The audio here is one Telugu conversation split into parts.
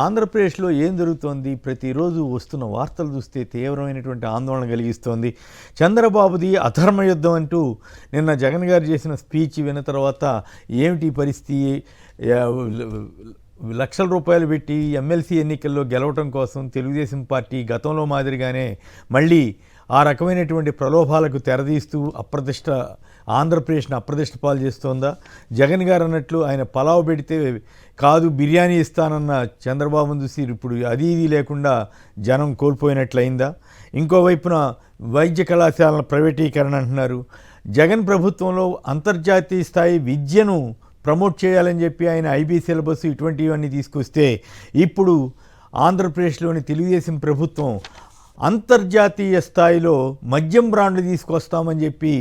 ఆంధ్రప్రదేశ్లో ఏం జరుగుతోంది? ప్రతిరోజు వస్తున్న వార్తలు చూస్తే తీవ్రమైనటువంటి ఆందోళన కలిగిస్తోంది. చంద్రబాబుది అధర్మ యుద్ధం అంటూ నిన్న జగన్ గారు చేసిన స్పీచ్ విన్న తర్వాత ఏమిటి పరిస్థితి? లక్షల రూపాయలు పెట్టి ఎమ్మెల్సీ ఎన్నికల్లో గెలవటం కోసం తెలుగుదేశం పార్టీ గతంలో మాదిరిగానే మళ్ళీ ఆ రకమైనటువంటి ప్రలోభాలకు తెరదీస్తూ ఆంధ్రప్రదేశ్ని అప్రదిష్ట పాలు చేస్తోందా? జగన్ గారు అన్నట్లు ఆయన పలావ్ పెడితే కాదు బిర్యానీ ఇస్తానన్న చంద్రబాబును చూసి ఇప్పుడు అది లేకుండా జనం కోల్పోయినట్లయిందా? ఇంకోవైపున వైద్య కళాశాలల ప్రైవేటీకరణ అంటున్నారు. జగన్ ప్రభుత్వంలో అంతర్జాతీయ స్థాయి విద్యను ప్రమోట్ చేయాలని చెప్పి ఆయన ఐబీ సిలబస్ ఇటువంటివన్నీ తీసుకొస్తే ఇప్పుడు ఆంధ్రప్రదేశ్లోని తెలుగుదేశం ప్రభుత్వం అంతర్జాతీయ స్థాయిలో మద్యం బ్రాండ్లు తీసుకొస్తామని చెప్పి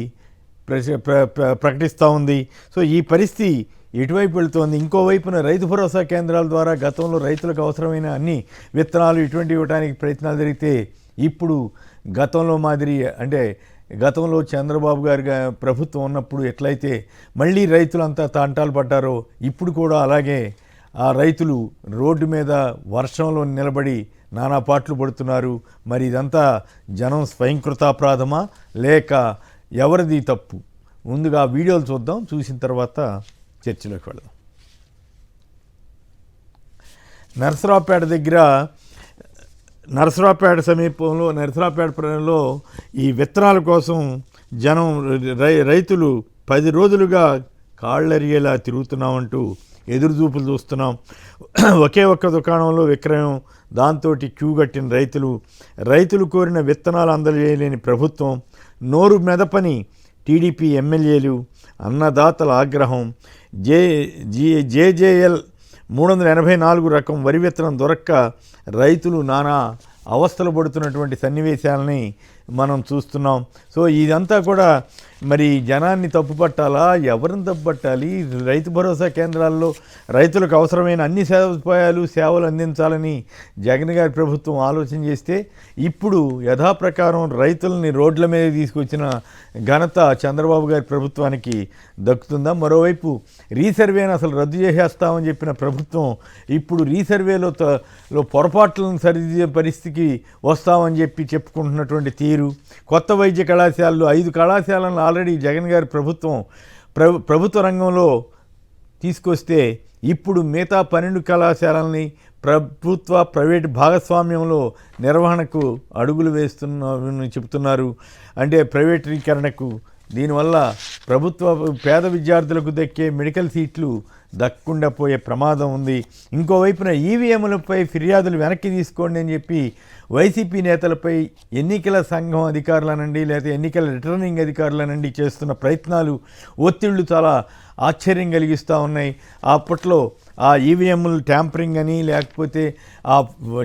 ప్రకటిస్తూ ఉంది. సో ఈ పరిస్థితి ఎటువైపు వెళుతోంది? ఇంకోవైపున రైతు భరోసా కేంద్రాల ద్వారా గతంలో రైతులకు అవసరమైన అన్ని విత్తనాలు ఇటువంటి ఇవ్వడానికి ప్రయత్నాలు జరిగితే ఇప్పుడు గతంలో మాదిరి అంటే గతంలో చంద్రబాబు గారి ప్రభుత్వం ఉన్నప్పుడు ఎట్లయితే మళ్ళీ రైతులంతా తంటాలు పడ్డారో ఇప్పుడు కూడా అలాగే ఆ రైతులు రోడ్డు మీద వర్షంలో నిలబడి నానా పాటలు పడుతున్నారు. మరి ఇదంతా జనం స్వయంకృతాపరాధమా లేక ఎవరిది తప్పు? ముందుగా వీడియోలు చూద్దాం, చూసిన తర్వాత చర్చలోకి వెళదాం. నరసరావుపేట సమీపంలో నరసరావుపేటలో ఈ విత్తనాల కోసం జనం రైతులు 10 రోజులుగా కాళ్ళరిగేలా తిరుగుతున్నామంటూ ఎదురుచూపులు చూస్తున్నాం. ఒకే ఒక్క దుకాణంలో విక్రయం, దాంతో క్యూ కట్టిన రైతులు కోరిన విత్తనాలు అందజేయలేని ప్రభుత్వం, నోరు మెదపని టీడీపీ ఎమ్మెల్యేలు, అన్నదాతల ఆగ్రహం. జేజేఎల్ 384 రకం వరి విత్తనం దొరక్క రైతులు నానా అవస్థలు పడుతున్నటువంటి సన్నివేశాలని మనం చూస్తున్నాం. సో ఇదంతా కూడా మరి జనాన్ని తప్పుపట్టాలా? ఎవరిని తప్పుపట్టాలి? రైతు భరోసా కేంద్రాల్లో రైతులకు అవసరమైన అన్ని సేవలు అందించాలని జగన్ గారి ప్రభుత్వం ఆలోచన చేస్తే ఇప్పుడు యథాప్రకారం రైతులని రోడ్ల మీద తీసుకొచ్చిన ఘనత చంద్రబాబు గారి ప్రభుత్వానికి దక్కుతుందా? మరోవైపు రీసర్వేను అసలు రద్దు చేసేస్తామని చెప్పిన ప్రభుత్వం ఇప్పుడు రీసర్వేలో పొరపాట్లను సరిదిద్దే పరిస్థితికి వస్తామని చెప్పుకుంటున్నటువంటి తీరు. కొత్త వైద్య కళాశాలలు 5 కళాశాలను ఆల్రెడీ జగన్ గారి ప్రభుత్వ రంగంలో తీసుకొస్తే ఇప్పుడు మిగతా 12 కళాశాలల్ని ప్రైవేటు భాగస్వామ్యంలో నిర్వహణకు అడుగులు వేస్తున్నారని చెబుతున్నారు. అంటే ప్రైవేటీకరణకు. దీనివల్ల పేద విద్యార్థులకు దక్కే మెడికల్ సీట్లు దక్కకుండా పోయే ప్రమాదం ఉంది. ఇంకోవైపున ఈవీఎంలపై ఫిర్యాదులు వెనక్కి తీసుకోండి అని చెప్పి వైసీపీ నేతలపై ఎన్నికల సంఘం అధికారులనండి లేదా ఎన్నికల రిటర్నింగ్ అధికారులనండి చేస్తున్న ప్రయత్నాలు, ఒత్తిళ్లు చాలా ఆశ్చర్యం కలిగిస్తూ ఉన్నాయి. అప్పట్లో ఆ ఈవీఎంలు ట్యాంపరింగ్ అని లేకపోతే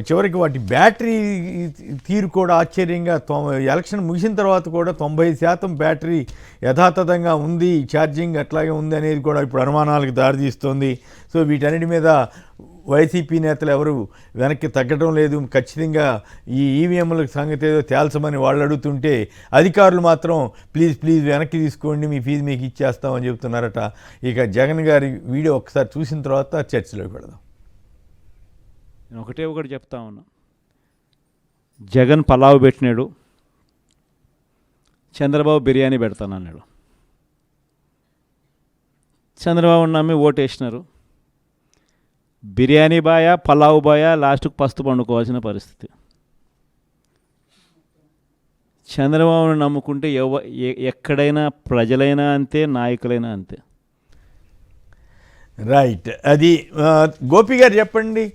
చివరికి వాటి బ్యాటరీ తీరు కూడా ఆశ్చర్యంగా ఎలక్షన్ ముగిసిన తర్వాత కూడా 90% బ్యాటరీ యథాతథంగా ఉంది, ఛార్జింగ్ అట్లాగే ఉంది అనేది కూడా ఇప్పుడు అనుమానాలకు దారితీస్తోంది. సో వీటన్నిటి మీద వైసీపీ నేతలు ఎవరు వెనక్కి తగ్గడం లేదు. ఖచ్చితంగా ఈ ఈవీఎంల సంగతి ఏదో తేల్చమని వాళ్ళు అడుగుతుంటే అధికారులు మాత్రం ప్లీజ్ వెనక్కి తీసుకోండి, మీ ఫీజు మీకు ఇచ్చేస్తామని చెబుతున్నారట. ఇక జగన్ గారి వీడియో ఒకసారి చూసిన తర్వాత చర్చలోకి వెళదాం. నేను ఒకటి చెప్తా ఉన్నా. జగన్ పలావ్ పెట్టినాడు, చంద్రబాబు బిర్యానీ పెడతానన్నాడు. చంద్రబాబు నమ్మి ఓటేసినారు. బిర్యానీ బాయా పలావ్ బాయా లాస్ట్కు పస్తు పండుకోవాల్సిన పరిస్థితి. చంద్రబాబును నమ్ముకుంటే ఎక్కడైనా ప్రజలైనా అంతే, నాయకులైనా అంతే. రైట్. అది గోపి గారు చెప్పండి,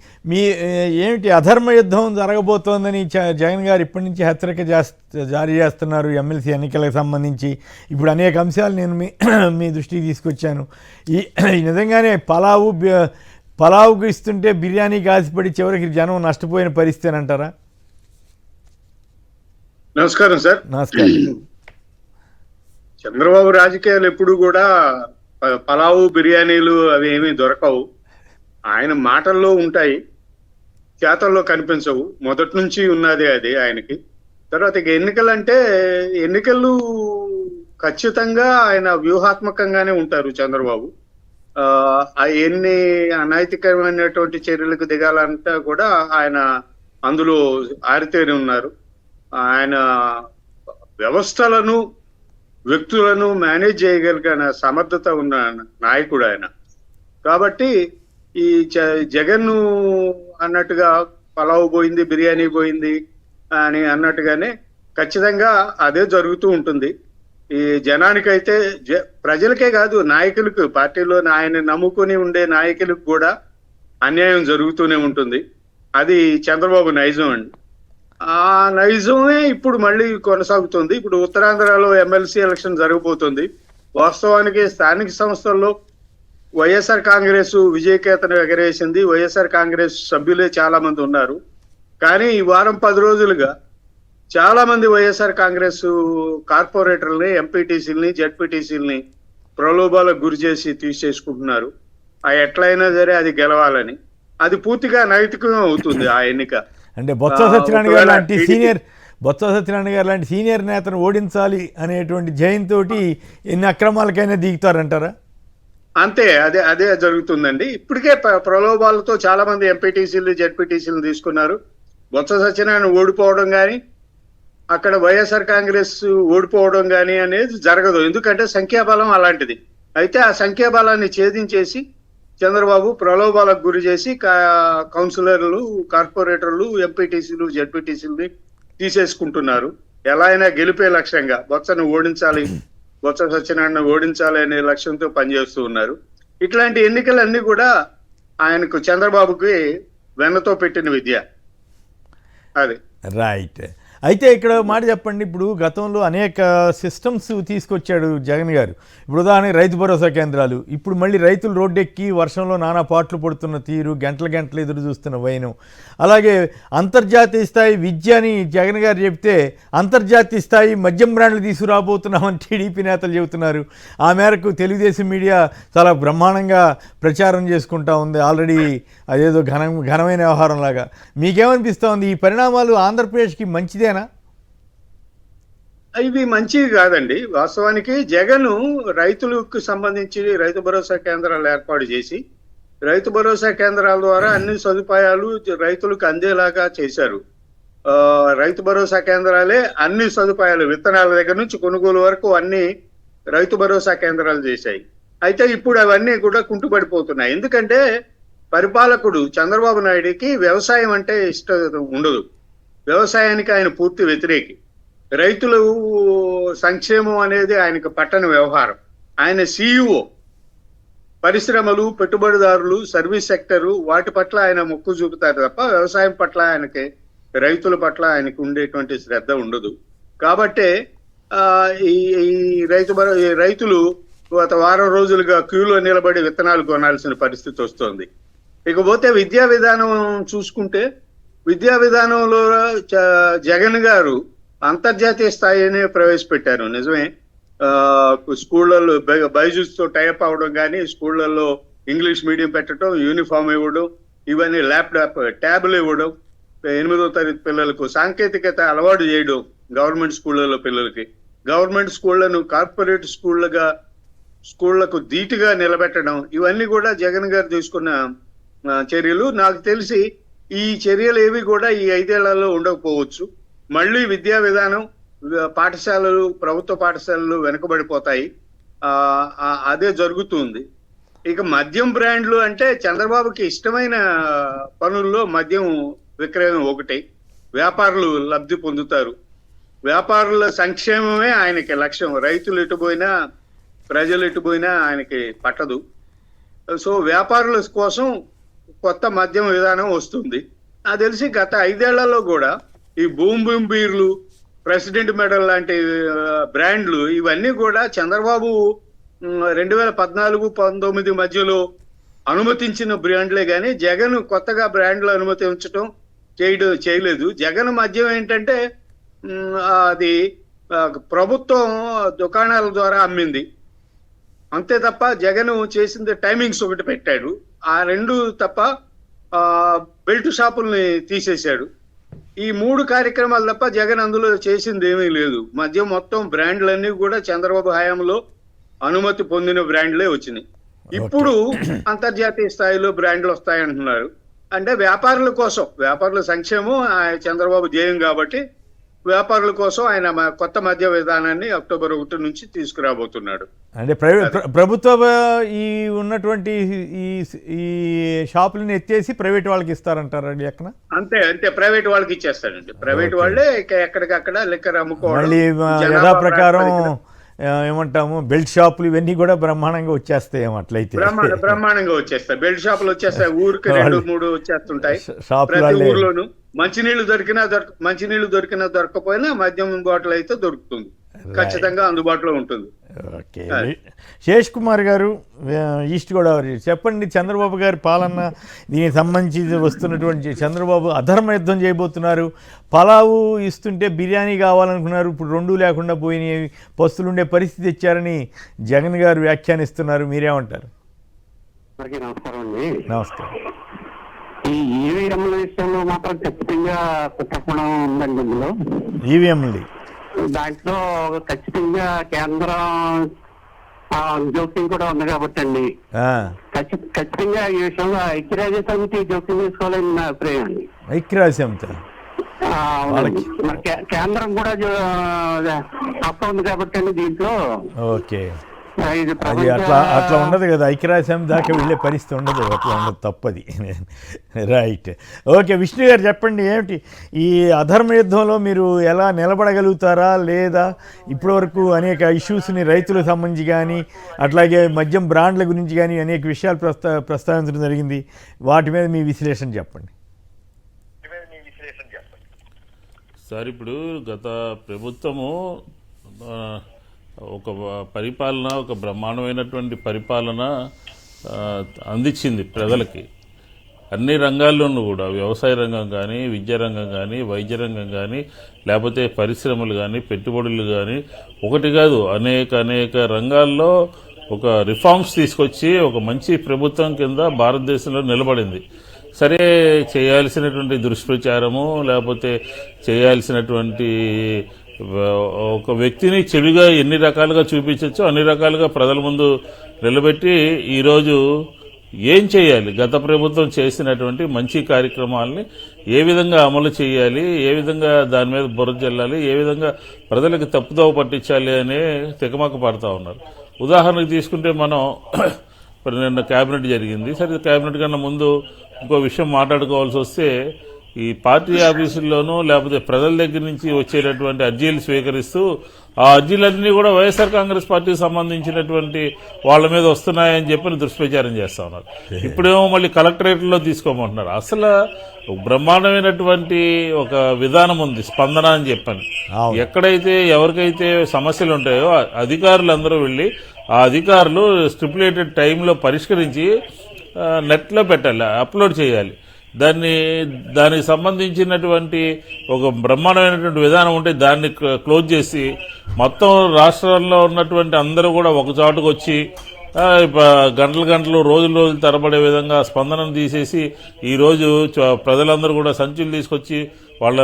ఏమిటి అధర్మ యుద్ధం జరగబోతోందని జగన్ గారు ఇప్పటి నుంచి హెచ్చరిక జారీ చేస్తున్నారు ఎమ్మెల్సీ ఎన్నికలకు సంబంధించి. ఇప్పుడు అనేక అంశాలు నేను మీ దృష్టికి తీసుకొచ్చాను. నిజంగానే పలావుకు ఇస్తుంటే బిర్యానీకి ఆశపడి చివరికి జనం నష్టపోయిన పరిస్థితి అని అంటారా? నమస్కారం సార్. నమస్కారం. చంద్రబాబు రాజకీయాలు ఎప్పుడు కూడా పలావు బిర్యానీలు అవి ఏమీ దొరకవు. ఆయన మాటల్లో ఉంటాయి, చేతల్లో కనిపించవు. మొదటి నుంచి ఉన్నది అది ఆయనకి. తర్వాత ఎన్నికలు ఖచ్చితంగా ఆయన వ్యూహాత్మకంగానే ఉంటారు చంద్రబాబు. ఎన్ని అనైతికమైనటువంటి చర్యలకు దిగాలంతా కూడా ఆయన అందులో ఆరితేరి ఉన్నారు. ఆయన వ్యవస్థలను వ్యక్తులను మేనేజ్ చేయగలిగిన సమర్థత ఉన్న నాయకుడు ఆయన. కాబట్టి ఈ జగన్ అన్నట్టుగా పలావ్ పోయింది, బిర్యానీ పోయింది అని అన్నట్టుగానే ఖచ్చితంగా అదే జరుగుతూ ఉంటుంది. ఈ జనానికైతే ప్రజలకే కాదు, నాయకులకు, పార్టీలో ఆయన నమ్ముకొని ఉండే నాయకులకు కూడా అన్యాయం జరుగుతూనే ఉంటుంది. అది చంద్రబాబు నైజం అండి. ఆ నైజమే ఇప్పుడు మళ్ళీ కొనసాగుతుంది. ఇప్పుడు ఉత్తరాంధ్రలో ఎమ్మెల్సీ ఎలక్షన్ జరగబోతుంది. వాస్తవానికి స్థానిక సంస్థల్లో వైఎస్ఆర్ కాంగ్రెస్ విజయకేతనం ఎగరేసింది. వైఎస్ఆర్ కాంగ్రెస్ సభ్యులే చాలా మంది ఉన్నారు. కానీ ఈ వారం 10 రోజులుగా చాలా మంది వైఎస్ఆర్ కాంగ్రెస్ కార్పొరేటర్లని, ఎంపీటీసీలని, జెడ్పీటీసీలని ప్రలోభాలకు గురి చేసి తీసేసుకుంటున్నారు. ఎట్లయినా సరే అది గెలవాలని. అది పూర్తిగా నైతికంగా అవుతుంది ఆ ఎన్నిక. అంటే బొత్స సత్యనారాయణ గారు లాంటి సీనియర్ నేతను ఓడించాలి అనేటువంటి జయంతో ఎన్ని అక్రమాలకైనా దిగుతారంటారా? అంతే, అదే జరుగుతుందండి. ఇప్పటికే ప్రలోభాలతో చాలా మంది ఎంపీటీసీలు, జెడ్పీటీసీలు తీసుకున్నారు. బొత్స సత్యనారాయణ ఓడిపోవడం కానీ, అక్కడ వైఎస్ఆర్ కాంగ్రెస్ ఓడిపోవడం కానీ అనేది జరగదు. ఎందుకంటే సంఖ్యాబలం అలాంటిది. అయితే ఆ సంఖ్యాబలాన్ని ఛేదించేసి చంద్రబాబు ప్రలోభాలకు గురి చేసి కౌన్సిలర్లు, కార్పొరేటర్లు, ఎంపీటీసీలు, జెడ్పీటీసీలని తీసేసుకుంటున్నారు. ఎలా అయినా గెలిపే లక్ష్యంగా బొత్సను ఓడించాలి, బొత్స సత్యనారాయణ ఓడించాలి అనే లక్ష్యంతో పనిచేస్తూ ఉన్నారు. ఇట్లాంటి ఎన్నికలన్నీ కూడా ఆయనకు, చంద్రబాబుకి వెన్నతో పెట్టిన విద్య అది. రైట్. అయితే ఇక్కడ మాట చెప్పండి, ఇప్పుడు గతంలో అనేక సిస్టమ్స్ తీసుకొచ్చాడు జగన్ గారు. ఇప్పుడు ఉదాహరణకి రైతు భరోసా కేంద్రాలు, ఇప్పుడు మళ్ళీ రైతులు రోడ్డెక్కి వర్షంలో నానా పాటలు పడుతున్న తీరు, గంటలు ఎదురు చూస్తున్న వైనం. అలాగే అంతర్జాతీయ స్థాయి విద్య అని జగన్ గారు చెప్తే అంతర్జాతీయ స్థాయి మద్యం బ్రాండ్లు తీసుకురాబోతున్నామని టీడీపీ నేతలు చెబుతున్నారు. ఆ మేరకు తెలుగుదేశం మీడియా చాలా బ్రహ్మాండంగా ప్రచారం చేసుకుంటా ఉంది. ఆల్రెడీ అదేదో ఘనమైన వ్యవహారం లాగా. మీకేమనిపిస్తూ ఉంది? ఈ పరిణామాలు ఆంధ్రప్రదేశ్కి మంచిదేనా? ఇవి మంచివి కాదండి. వాస్తవానికి జగన్ రైతులకు సంబంధించి రైతు భరోసా కేంద్రాలు ఏర్పాటు చేసి, రైతు భరోసా కేంద్రాల ద్వారా అన్ని సదుపాయాలు రైతులకు అందేలాగా చేశారు. రైతు భరోసా కేంద్రాలే అన్ని సదుపాయాలు, విత్తనాల దగ్గర నుంచి కొనుగోలు వరకు అన్ని రైతు భరోసా కేంద్రాలు చేశాయి. అయితే ఇప్పుడు అవన్నీ కూడా కుంటుపడిపోతున్నాయి. ఎందుకంటే పరిపాలకుడు చంద్రబాబు నాయుడికి వ్యవసాయం అంటే ఇష్టం ఉండదు. వ్యవసాయానికి ఆయన పూర్తి వ్యతిరేకి. రైతులు సంక్షేమం అనేది ఆయనకు పట్టని వ్యవహారం. ఆయన CEO. పరిశ్రమలు, పెట్టుబడిదారులు, సర్వీస్ సెక్టరు, వాటి పట్ల ఆయన మొక్కు చూపుతారు తప్ప వ్యవసాయం పట్ల ఆయనకి, రైతుల పట్ల ఆయనకు ఉండేటువంటి శ్రద్ధ ఉండదు. కాబట్టే ఈ రైతులు గత వారం రోజులుగా క్యూలో నిలబడి విత్తనాలు కొనాల్సిన పరిస్థితి వస్తుంది. ఇకపోతే విద్యా విధానం చూసుకుంటే, విద్యా విధానంలో జగన్ గారు అంతర్జాతీయ స్థాయిని ప్రవేశపెట్టారు. నిజమే, స్కూళ్ళల్లో బైజూస్తో టైప్ అవడం కానీ, స్కూళ్ళల్లో ఇంగ్లీష్ మీడియం పెట్టడం, యూనిఫామ్ ఇవ్వడం, ఇవన్నీ ట్యాబ్లు ఇవ్వడం, 8వ తరగతి పిల్లలకు సాంకేతికత అలవాటు చేయడం, గవర్నమెంట్ స్కూళ్ళలో పిల్లలకి, గవర్నమెంట్ స్కూళ్లను కార్పొరేట్ స్కూళ్లకు ధీటుగా నిలబెట్టడం, ఇవన్నీ కూడా జగన్ గారు తీసుకున్న చర్యలు. నాకు తెలిసి ఈ చర్యలు ఏవి కూడా ఈ 5 ఏళ్లలో ఉండకపోవచ్చు. మళ్ళీ విద్యా విధానం, పాఠశాలలు, ప్రభుత్వ పాఠశాలలు వెనుకబడిపోతాయి. అదే జరుగుతుంది. ఇక మద్యం బ్రాండ్లు అంటే చంద్రబాబుకి ఇష్టమైన పనుల్లో మద్యం విక్రయం ఒకటి. వ్యాపారులు లబ్ధి పొందుతారు. వ్యాపారుల సంక్షేమమే ఆయనకి లక్ష్యం. రైతులు ఎటుపోయినా, ప్రజలు ఎటుపోయినా ఆయనకి పట్టదు. సో వ్యాపారుల కోసం కొత్త మద్యం విధానం వస్తుంది. నాకు తెలిసి గత 5 ఏళ్లలో కూడా ఈ బూమ్ బీర్లు, ప్రెసిడెంట్ మెడల్ లాంటి బ్రాండ్లు, ఇవన్నీ కూడా చంద్రబాబు 2014-19 మధ్యలో అనుమతించిన బ్రాండ్లే కానీ జగన్ కొత్తగా బ్రాండ్లు అనుమతించడం చేయలేదు. జగన్ మద్యం ఏంటంటే అది ప్రభుత్వం దుకాణాల ద్వారా అమ్మింది అంతే తప్ప జగన్ చేసింది టైమింగ్స్ ఒకటి పెట్టాడు. ఆ 2 తప్ప బెల్ట్ షాపుల్ని తీసేశాడు. ఈ 3 కార్యక్రమాలు తప్ప జగన్ అందులో చేసింది ఏమీ లేదు. మద్యం మొత్తం బ్రాండ్లన్నీ కూడా చంద్రబాబు హయాంలో అనుమతి పొందిన బ్రాండ్లే వచ్చినాయి. ఇప్పుడు అంతర్జాతీయ స్థాయిలో బ్రాండ్లు వస్తాయంటున్నారు. అంటే వ్యాపారుల కోసం, వ్యాపారుల సంక్షేమం చంద్రబాబు ధ్యేయం కాబట్టి వ్యాపారుల కోసం ఆయన కొత్త మద్య విధానాన్ని అక్టోబర్ 1 నుంచి తీసుకురాబోతున్నాడు. అంటే ప్రభుత్వ ఈ ఉన్నటువంటి ఈ ఈ షాపులను ఎత్తేసి ప్రైవేట్ వాళ్ళకి ఇస్తారంటారండి ఎక్కడ? అంతే అంతే, ప్రైవేట్ వాళ్ళకి ఇచ్చేస్తాడండి. ప్రైవేట్ వాళ్ళే ఎక్కడికక్కడ లిక్కర్ అమ్ముకోవడం. మళ్ళీ యథాప్రకారం ఏమంటాము బెల్ట్ షాపులు ఇవన్నీ కూడా బ్రహ్మాండంగా వచ్చేస్తాయి అట్లయితే. బ్రహ్మాండంగా వచ్చేస్తాయి, బెల్ట్ షాపులు వచ్చేస్తాయి, ఊరికి 2-3 వచ్చేస్తుంటాయి. ప్రతి ఊర్లోనూ మంచినీళ్లు దొరికినా దొరకపోయినా మద్యం బాటిల్ అయితే దొరుకుతుంది, ఖచ్చితంగా అందుబాటులో ఉంటుంది. ఓకే, శేష్ కుమార్ గారు ఈస్ట్ గోదావరి, చెప్పండి. చంద్రబాబు గారి పాలన, దీనికి సంబంధించి వస్తున్నటువంటి చంద్రబాబు అధర్మ యుద్ధం చేయబోతున్నారు. పలావు ఇస్తుంటే బిర్యానీ కావాలనుకున్నారు, ఇప్పుడు 2 లేకుండా పోయినాయి, పస్తులుండే పరిస్థితి ఇచ్చారని జగన్ గారు వ్యాఖ్యానిస్తున్నారు. మీరేమంటారు? నమస్కారం అండి. నమస్కారం. ఈ ఈవీఎంల విషయంలో మాత్రం ఖచ్చితంగా కుట్రకోణం ఉందండి. ఇందులో ఈవీఎంలు దాంట్లో ఖచ్చితంగా కేంద్రం జోక్యం కూడా ఉంది కాబట్టి అండి, ఖచ్చితంగా ఈ విషయంలో ఐక్యరాజ్య సమితి జోక్యం తీసుకోవాలని నా అభిప్రాయం అండి. ఐక్యరాజ్య సమితి కేంద్రం కూడా తప్ప ఉంది కాబట్టి అండి దీంట్లో. ఓకే, అది అట్లా ఉండదు కదా, ఐక్యరాజ్య సమితి దాకా వెళ్ళే పరిస్థితి ఉండదు, అట్లా ఉండదు, తప్పది. రైట్. ఓకే, విష్ణు గారు చెప్పండి, ఏమిటి ఈ అధర్మ యుద్ధంలో మీరు ఎలా నిలబడగలుగుతారా, లేదా ఇప్పటివరకు అనేక ఇష్యూస్ని రైతులకు సంబంధించి కానీ అట్లాగే మద్యం బ్రాండ్ల గురించి కానీ అనేక విషయాలు ప్రస్తావించడం జరిగింది, వాటి మీద మీ విశ్లేషణ చెప్పండి. సార్, ఇప్పుడు గత ప్రభుత్వము ఒక పరిపాలన, ఒక బ్రహ్మాండమైనటువంటి పరిపాలన అందించింది ప్రజలకి. అన్ని రంగాల్లోనూ కూడా, వ్యవసాయ రంగం కానీ, విద్యా రంగం కానీ, వైద్య రంగం కానీ, లేకపోతే పరిశ్రమలు కానీ, పెట్టుబడులు కానీ, ఒకటి కాదు అనేక రంగాల్లో ఒక రిఫార్మ్స్ తీసుకొచ్చి ఒక మంచి ప్రభుత్వం కింద భారతదేశంలో నిలబడింది. సరే, చేయాల్సినటువంటి దుష్ప్రచారము, లేకపోతే చేయాల్సినటువంటి ఒక వ్యక్తిని చెడుగా ఎన్ని రకాలుగా చూపించచ్చో అన్ని రకాలుగా ప్రజల ముందు నిలబెట్టి ఈరోజు ఏం చేయాలి, గత ప్రభుత్వం చేసినటువంటి మంచి కార్యక్రమాలని ఏ విధంగా అమలు చేయాలి, ఏ విధంగా దాని మీద బురద జల్లాలి, ఏ విధంగా ప్రజలకు తప్పుదోవ పట్టించాలి అనే తికమక పడతా ఉన్నారు. ఉదాహరణకు తీసుకుంటే మనం నిన్న క్యాబినెట్ జరిగింది. సరే, క్యాబినెట్ కన్నా ముందు ఇంకో విషయం మాట్లాడుకోవాల్సి వస్తే, ఈ పార్టీ ఆఫీసుల్లోనూ లేకపోతే ప్రజల దగ్గర నుంచి వచ్చేటటువంటి అర్జీలు స్వీకరిస్తూ ఆ అర్జీలన్నీ కూడా వైఎస్ఆర్ కాంగ్రెస్ పార్టీకి సంబంధించినటువంటి వాళ్ళ మీద వస్తున్నాయని చెప్పి దుష్ప్రచారం చేస్తా ఉన్నారు. ఇప్పుడేమో మళ్ళీ కలెక్టరేట్లో తీసుకోమంటున్నారు. అసలు బ్రహ్మాండమైనటువంటి ఒక విధానం ఉంది, స్పందన అని చెప్పని. ఎక్కడైతే ఎవరికైతే సమస్యలు ఉంటాయో అధికారులందరూ వెళ్ళి ఆ అధికారులు స్టిపులేటెడ్ టైంలో పరిష్కరించి నెట్లో పెట్టాలి, అప్లోడ్ చేయాలి. దానికి సంబంధించినటువంటి ఒక బ్రహ్మాండమైనటువంటి విధానం ఉంటే దాన్ని క్లోజ్ చేసి మొత్తం రాష్ట్రంలో ఉన్నటువంటి అందరూ కూడా ఒక చాటుకు వచ్చి గంటలు రోజులు తరబడే విధంగా స్పందనను తీసేసి ఈరోజు ప్రజలందరూ కూడా సంచులు తీసుకొచ్చి వాళ్ళ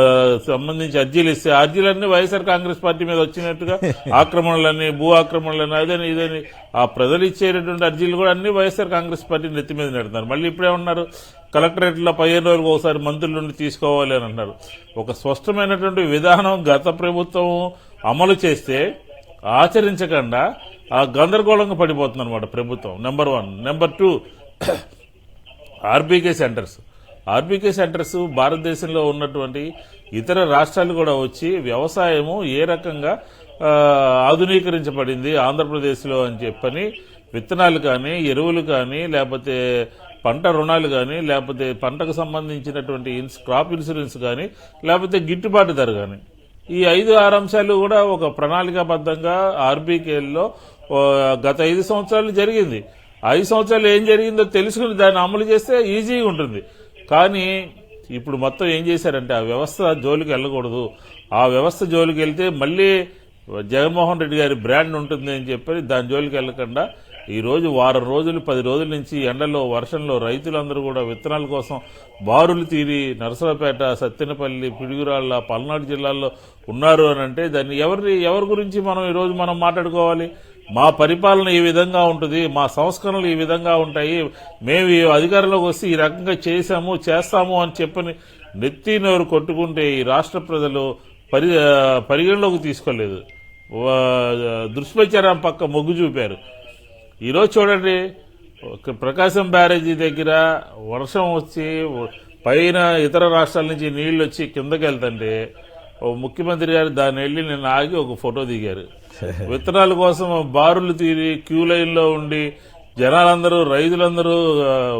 సంబంధించి అర్జీలు ఇస్తే అర్జీలన్నీ వైఎస్ఆర్ కాంగ్రెస్ పార్టీ మీద వచ్చినట్టుగా ఆక్రమణలన్నీ, భూ ఆక్రమణలని, అదని ఇదని ఆ ప్రజలు ఇచ్చేటటువంటి అర్జీలు కూడా అన్ని వైఎస్ఆర్ కాంగ్రెస్ పార్టీ నెత్తి మీద నెడుతున్నారు. మళ్ళీ ఇప్పుడేమన్నారు, కలెక్టరేట్లో 15 రోజులకు ఒకసారి మంత్రుల నుండి తీసుకోవాలి అని అన్నారు. ఒక స్పష్టమైనటువంటి విధానం గత ప్రభుత్వం అమలు చేస్తే ఆచరించకుండా ఆ గందరగోళంగా పడిపోతుంది అనమాట ప్రభుత్వం. నెంబర్ 1. నెంబర్ 2, ఆర్బీకే సెంటర్స్ భారతదేశంలో ఉన్నటువంటి ఇతర రాష్ట్రాలు కూడా వచ్చి వ్యవసాయము ఏ రకంగా ఆధునీకరించబడింది ఆంధ్రప్రదేశ్లో అని చెప్పని విత్తనాలు కానీ, ఎరువులు కానీ, లేకపోతే పంట రుణాలు కానీ, లేకపోతే పంటకు సంబంధించినటువంటి క్రాప్ ఇన్సూరెన్స్ కానీ, లేకపోతే గిట్టుబాటు ధర కానీ, ఈ 5-6 అంశాలు కూడా ఒక ప్రణాళికాబద్ధంగా ఆర్బీకేల్లో గత 5 సంవత్సరాలు జరిగింది. 5 సంవత్సరాలు ఏం జరిగిందో తెలుసుకుని దాన్ని అమలు చేస్తే ఈజీగా ఉంటుంది. కానీ ఇప్పుడు మొత్తం ఏం చేశారంటే, ఆ వ్యవస్థ జోలికి వెళ్ళకూడదు. ఆ వ్యవస్థ జోలికి వెళ్తే మళ్ళీ జగన్మోహన్ రెడ్డి గారి బ్రాండ్ ఉంటుంది అని చెప్పి దాని జోలికి వెళ్ళకుండా ఈరోజు వారం రోజులు 10 రోజుల నుంచి ఎండలో వర్షంలో రైతులందరూ కూడా విత్తనాల కోసం బారులు తీరి నరసరావుపేట, సత్తెనపల్లి, పిడుగురాళ్ళ, పల్నాడు జిల్లాల్లో ఉన్నారు అని అంటే దాన్ని ఎవరి గురించి మనం ఈరోజు మాట్లాడుకోవాలి? మా పరిపాలన ఈ విధంగా ఉంటుంది, మా సంస్కరణలు ఈ విధంగా ఉంటాయి, మేము ఈ అధికారంలోకి వస్తే ఈ రకంగా చేస్తాము అని చెప్పని నెత్తి నోరు కొట్టుకుంటే ఈ రాష్ట్ర ప్రజలు పరిగణలోకి తీసుకోలేదు. దుష్ప్రచారం పక్క మొగ్గు చూపారు. ఈరోజు చూడండి, ప్రకాశం బ్యారేజీ దగ్గర వర్షం వచ్చి పైన ఇతర రాష్ట్రాల నుంచి నీళ్లు వచ్చి కిందకి వెళ్తుంటే ముఖ్యమంత్రి గారు దాన్ని వెళ్ళి నిన్న ఆగి ఒక ఫోటో దిగారు. విత్తనాల కోసం బారులు తీరి క్యూ లైన్ లో ఉండి జనాలందరూ రైతులందరూ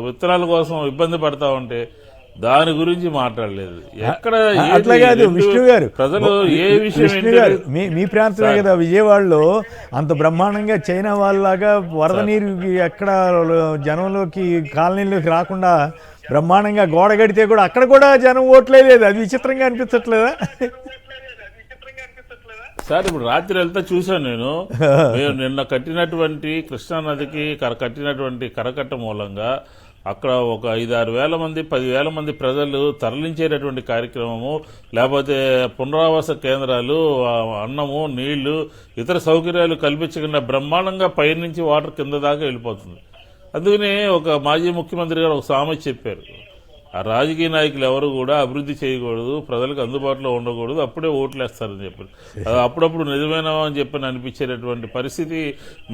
విత్తనాల కోసం ఇబ్బంది పడతా ఉంటే దాని గురించి మాట్లాడలేదు. ఎక్కడ అట్లా కాదు విష్ణు గారు, ప్రజలు ఏ విషయం విష్ణు గారు మీ ప్రాంతమే కదా విజయవాడలో అంత బ్రహ్మాండంగా చైనా వాళ్ళలాగా వరద నీరు ఎక్కడ జనంలోకి కాలనీలోకి రాకుండా బ్రహ్మాండంగా గోడ కడితే కూడా అక్కడ కూడా జనం ఓట్లేదు. అది విచిత్రంగా అనిపించట్లేదా సార్? ఇప్పుడు రాత్రి వెళ్తా చూశాను నేను నిన్న కట్టినటువంటి కృష్ణానదికి కట్టినటువంటి కరకట్ట మూలంగా అక్కడ ఒక 5-6 వేల మంది 10,000 మంది ప్రజలు తరలించేటటువంటి కార్యక్రమము, లేకపోతే పునరావాస కేంద్రాలు, అన్నము, నీళ్లు, ఇతర సౌకర్యాలు కల్పించకుండా బ్రహ్మాండంగా పైనుంచి వాటర్ కింద దాకా వెళ్ళిపోతుంది. అందుకనే ఒక మాజీ ముఖ్యమంత్రి గారు ఒక సామెత చెప్పారు, ఆ రాజకీయ నాయకులు ఎవరు కూడా అభివృద్ధి చేయకూడదు, ప్రజలకు అందుబాటులో ఉండకూడదు, అప్పుడే ఓట్లు వేస్తారని చెప్పారు. అది అప్పుడప్పుడు నిజమేనా అని చెప్పని అనిపించేటటువంటి పరిస్థితి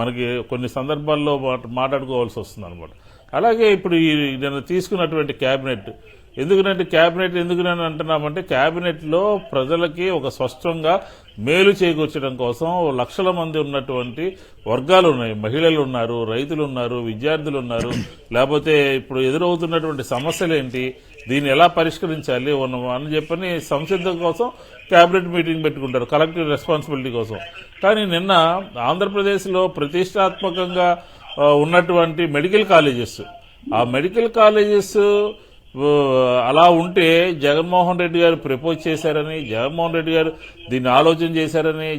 మనకి కొన్ని సందర్భాల్లో మాట్లాడుకోవాల్సి వస్తుంది అనమాట. అలాగే ఇప్పుడు నేను తీసుకున్నటువంటి క్యాబినెట్ ఎందుకునని అంటున్నామంటే, క్యాబినెట్ లో ప్రజలకి ఒక స్పష్టంగా మేలు చేకూర్చడం కోసం లక్షల మంది ఉన్నటువంటి వర్గాలు ఉన్నాయి. మహిళలు ఉన్నారు, రైతులు ఉన్నారు, విద్యార్థులు ఉన్నారు. లేకపోతే ఇప్పుడు ఎదురవుతున్నటువంటి సమస్యలు ఏంటి, దీన్ని ఎలా పరిష్కరించాలి అని చెప్పని సంసిద్ధం కోసం క్యాబినెట్ మీటింగ్ పెట్టుకుంటారు, కలెక్టివ్ రెస్పాన్సిబిలిటీ కోసం. కానీ నిన్న ఆంధ్రప్రదేశ్లో ప్రతిష్టాత్మకంగా ఉన్నటువంటి మెడికల్ కాలేజెస్, ఆ మెడికల్ కాలేజెస్ అలా ఉంటే జగన్మోహన్ రెడ్డి గారు ప్రపోజ్ చేశారని, జగన్మోహన్ రెడ్డి గారు దీన్ని ఆలోచన చేశారని,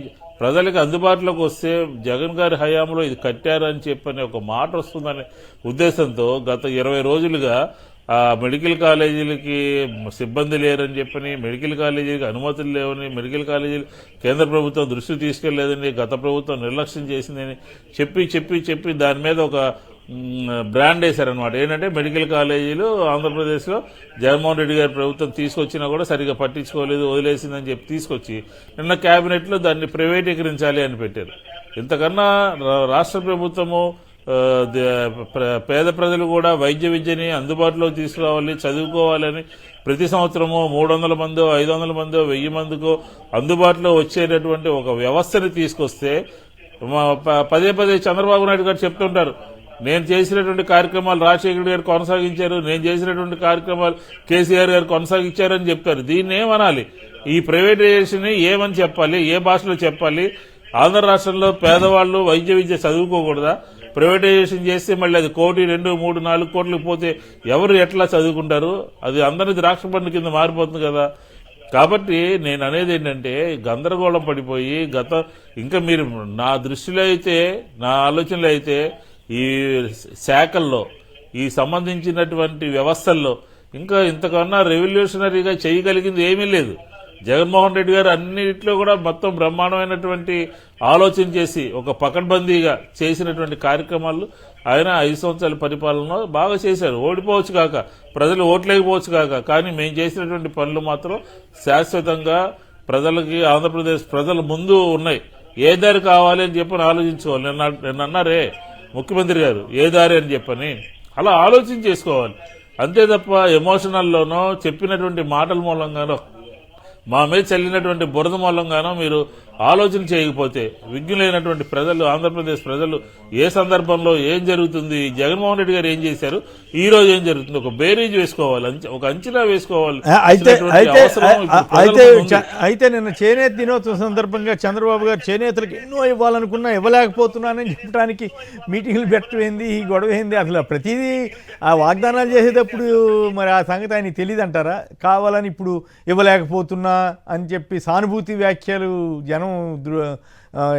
ప్రజలకు అందుబాటులోకి వస్తే జగన్ గారి హయాంలో ఇది కట్టారని చెప్పని ఒక మాట వస్తుందనే ఉద్దేశంతో గత 20 రోజులుగా ఆ మెడికల్ కాలేజీలకి సిబ్బంది లేరని చెప్పని, మెడికల్ కాలేజీలకు అనుమతులు లేవని, మెడికల్ కాలేజీలు కేంద్ర ప్రభుత్వం దృష్టి తీసుకెళ్లేదని, గత ప్రభుత్వం నిర్లక్ష్యం చేసిందని చెప్పి దాని మీద ఒక బ్రాండ్ వేశారనమాట. ఏంటంటే మెడికల్ కాలేజీలు ఆంధ్రప్రదేశ్లో జగన్మోహన్ రెడ్డి గారి ప్రభుత్వం తీసుకొచ్చినా కూడా సరిగా పట్టించుకోలేదు, వదిలేసిందని చెప్పి తీసుకొచ్చి నిన్న కేబినెట్లో దాన్ని ప్రైవేటీకరించాలి అని పెట్టారు. ఇంతకన్నా రాష్ట్ర ప్రభుత్వము పేద ప్రజలు కూడా వైద్య విద్యని అందుబాటులో తీసుకురావాలి, చదువుకోవాలని ప్రతి సంవత్సరము 300 మందో 500 మందో 1000 మందికో అందుబాటులో వచ్చేటటువంటి ఒక వ్యవస్థని తీసుకొస్తే పదే చంద్రబాబు నాయుడు గారు చెప్తుంటారు, నేను చేసినటువంటి కార్యక్రమాలు రాజశేఖర గారు కొనసాగించారు, నేను చేసినటువంటి కార్యక్రమాలు కేసీఆర్ గారు కొనసాగించారని చెప్తారు. దీన్ని ఏమనాలి? ఈ ప్రైవేటైజేషన్ ఏమని చెప్పాలి? ఏ భాషలో చెప్పాలి? ఆంధ్ర రాష్ట్రంలో పేదవాళ్లు వైద్య విద్య చదువుకోకూడదా? ప్రైవేటైజేషన్ చేస్తే మళ్ళీ అది 1, 2, 3, 4 కోట్లకు పోతే ఎవరు ఎట్లా చదువుకుంటారు? అది అందరి ద్రాక్ష పండు కింద మారిపోతుంది కదా. కాబట్టి నేను అనేది ఏంటంటే, గందరగోళం పడిపోయి ఇంకా మీరు నా దృష్టిలో అయితే, నా ఆలోచనలో అయితే ఈ శాఖల్లో, ఈ సంబంధించినటువంటి వ్యవస్థల్లో ఇంకా ఇంతకన్నా రెవల్యూషనరీగా చేయగలిగింది ఏమీ లేదు. జగన్మోహన్ రెడ్డి గారు అన్నింటిలో కూడా మొత్తం బ్రహ్మాండమైనటువంటి ఆలోచన చేసి ఒక పకడ్బందీగా చేసినటువంటి కార్యక్రమాలు ఆయన 5 సంవత్సరాల పరిపాలనలో బాగా చేశారు. ఓడిపోవచ్చు కాక, ప్రజలు ఓట్లేకపోవచ్చు కాక, కానీ మేము చేసినటువంటి పనులు మాత్రం శాశ్వతంగా ప్రజలకి, ఆంధ్రప్రదేశ్ ప్రజల ముందు ఉన్నాయి. ఏ దారి కావాలి అని చెప్పని ఆలోచించుకోవాలి. నిన్న అన్నారే ముఖ్యమంత్రి గారు, ఏ దారి అని చెప్పని, అలా ఆలోచన చేసుకోవాలి. అంతే తప్ప ఎమోషనల్లోనో చెప్పినటువంటి మాటల మూలంగానో మా మీద చల్లినటువంటి బురద మూలంగానో మీరు ఆలోచన చేయకపోతే విజ్ఞులైనటువంటి ప్రజలు, ఆంధ్రప్రదేశ్ ప్రజలు ఏ సందర్భంలో ఏం జరుగుతుంది, జగన్మోహన్ రెడ్డి గారు ఏం చేశారు, ఈ రోజు ఏం జరుగుతుంది, ఒక బేరీజ్ వేసుకోవాలి, ఒక అంచనా వేసుకోవాలి. అయితే నిన్న చేనేత దినోత్సవం సందర్భంగా చంద్రబాబు గారు చేనేతలకు ఎన్నో ఇవ్వాలనుకున్నా ఇవ్వలేకపోతున్నానని చెప్పడానికి మీటింగ్లు పెట్టమైంది, ఈ గొడవ అయింది. అసలు ప్రతిదీ ఆ వాగ్దానాలు చేసేటప్పుడు మరి ఆ సంగతి ఆయనకి తెలియదు అంటారా? కావాలని ఇప్పుడు ఇవ్వలేకపోతున్నా అని చెప్పి సానుభూతి వ్యాఖ్యలు జనం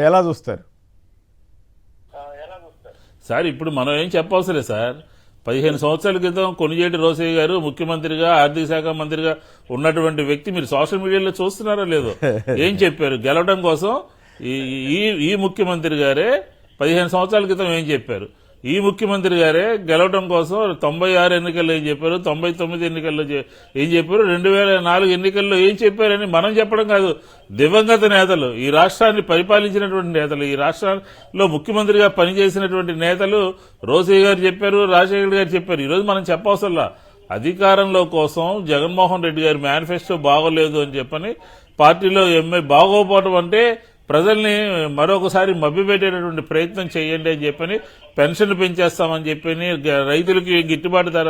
ఎలా చూస్తారు సార్? ఇప్పుడు మనం ఏం చెప్పవసరం లేదు సార్. 15 సంవత్సరాల క్రితం కొణిజేటి రోసయ్య గారు ముఖ్యమంత్రిగా, ఆర్థిక శాఖ మంత్రిగా ఉన్నటువంటి వ్యక్తి మీరు సోషల్ మీడియాలో చూస్తున్నారో లేదో, ఏం చెప్పారు? గెలవడం కోసం ఈ ముఖ్యమంత్రి గారే 15 సంవత్సరాల క్రితం ఏం చెప్పారు? ఈ ముఖ్యమంత్రి గారే గెలవడం కోసం 96 ఎన్నికల్లో ఏం చెప్పారు, 99 ఎన్నికల్లో ఏం చెప్పారు, 2004 ఎన్నికల్లో ఏం చెప్పారని మనం చెప్పడం కాదు. దివంగత నేతలు, ఈ రాష్ట్రాన్ని పరిపాలించినటువంటి నేతలు, ఈ రాష్ట్రంలో ముఖ్యమంత్రిగా పనిచేసినటువంటి నేతలు రోసయ్య గారు చెప్పారు, రాజశేఖర్ గారు చెప్పారు. ఈరోజు మనం చెప్పవసరలా. అధికారంలో కోసం జగన్మోహన్ రెడ్డి గారి మేనిఫెస్టో బాగోలేదు అని చెప్పని పార్టీలో బాగోపోవడం అంటే ప్రజల్ని మరొకసారి మభ్యపెట్టేటటువంటి ప్రయత్నం చేయండి అని చెప్పని, పెన్షన్ పెంచేస్తామని చెప్పని, రైతులకి గిట్టుబాటు ధర